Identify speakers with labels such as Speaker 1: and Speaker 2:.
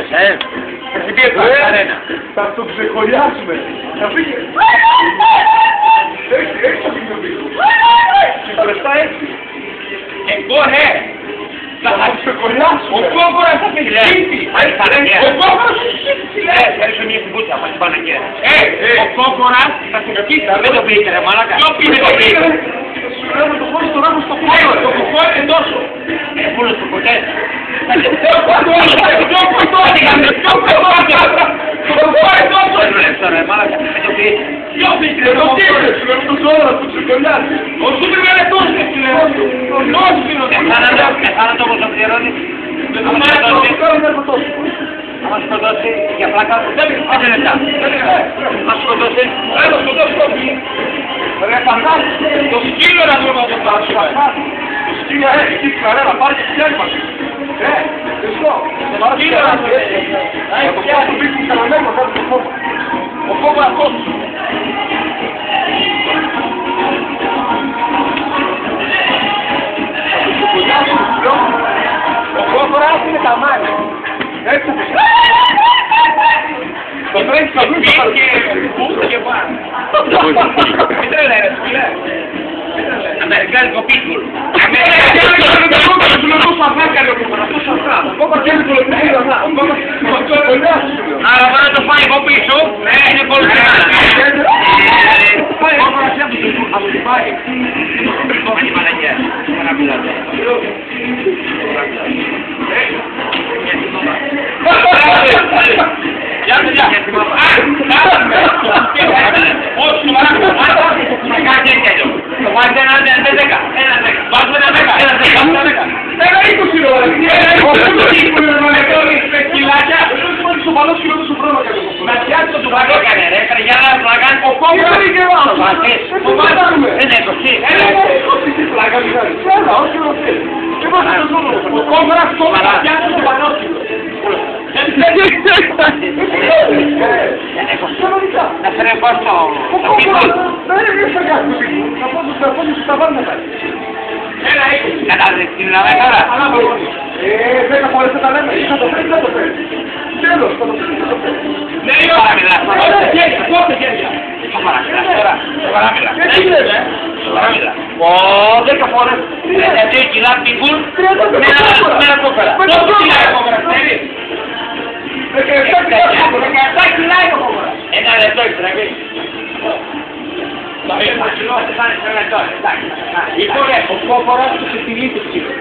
Speaker 1: Θα την πιέσουμε κανένα.
Speaker 2: Θα το ξεκολλιάσουμε. Θα φύγει. Έτσι θα φύγει το πίσω. Και τα λεφτά έτσι.
Speaker 1: Εγώ ναι.
Speaker 2: Θα το ξεκολλιάσουμε.
Speaker 1: Ο κόκορας θα φύγει σπίτι. Ο κόκορας θα φύγει σπίτι. Έρχεσαι μια συμπούτσα από την Παναγία. Ο κόκορας θα φύγει σπίτι. Δεν το πήγε ρε μαλάκα. Δεν το πήγε.
Speaker 2: Σου λέμε το χώρο στο ράμο στο κουκό.
Speaker 1: Το κουκό είναι τόσο. Πούλος του ποτέ. Θα μας σκοτώσει για πλάκα 5 λεπτά. Θα μας σκοτώσει.
Speaker 2: Ρε φαντάζεσαι. Το σκύλο να δούμε να το πάρουμε. Το σκύλο έχει καρέλα, πάρει και πιάνει μαζί. Χριστό. Το σκύλο να δούμε. Θα το πάρει το πίσω καναμένο κάτω το φόβο. Ο φόβο αυτός. Θα το ξεκολλιάσουμε πλέον. Ο φόβορας είναι τα μάτια. Έτσι θα το τρέχει στα βρούσα θα
Speaker 1: και πάνω. Μην τρελαίνε, φίλε. Αμερικάνικο πίτμπουλ. Άρα να το φάει από πίσω, είναι πολύ μεγάλα. Θα μου την πάει. Pani Παναγία. Γεια παιδιά. Όχι, να κάνει έτσι εδώ. Το βάζετε ένα 10. Βάζουμε ένα 10. Ένα 20 ώρα. Ένα 20 κιλάκια.
Speaker 2: στο παλό σκυλό του χρόνου και το
Speaker 1: να φτιάξει το τουμπάκι έκανε ρε, έκανε για να πλαγάν.
Speaker 2: Ο κόμμα είναι και εγώ.
Speaker 1: Το μάθαμε. Δεν έχω εσύ.
Speaker 2: Όχι πλάκα μηχανή. Έλα, όχι όχι. Και πώς θα το ζούμε. Ο κόμμα αυτό θα φτιάξει το παλό σκυλό.
Speaker 1: Να φέρει πώς το πίτο.
Speaker 2: Δεν είναι κάτι το πίτο. Θα πω σου τα βάλουμε πάλι.
Speaker 1: Έλα, κατάδειξη την λαβέ τώρα.
Speaker 2: 10 φορές θα τα λέμε. Θα το φέρει, θα το φέρει. Τέλος, θα το φέρει, θα το φέρει.
Speaker 1: Ναι, είναι παραμιλάς. Πότε χέρια. Το παραμιλάς τώρα. Το παραμιλάς.
Speaker 2: Τι λέμε.
Speaker 1: Το παραμιλάς. 10 φορές. 32 κιλά πιγκούν με ένα κόκορα. Πόσο κιλά κόκορα, ξέρεις. 17 κιλά είναι ο κόκορα. Ένα λεπτό εξτραγή. Λοιπόν, ο κόκορας του συντηρεί το ψήλο.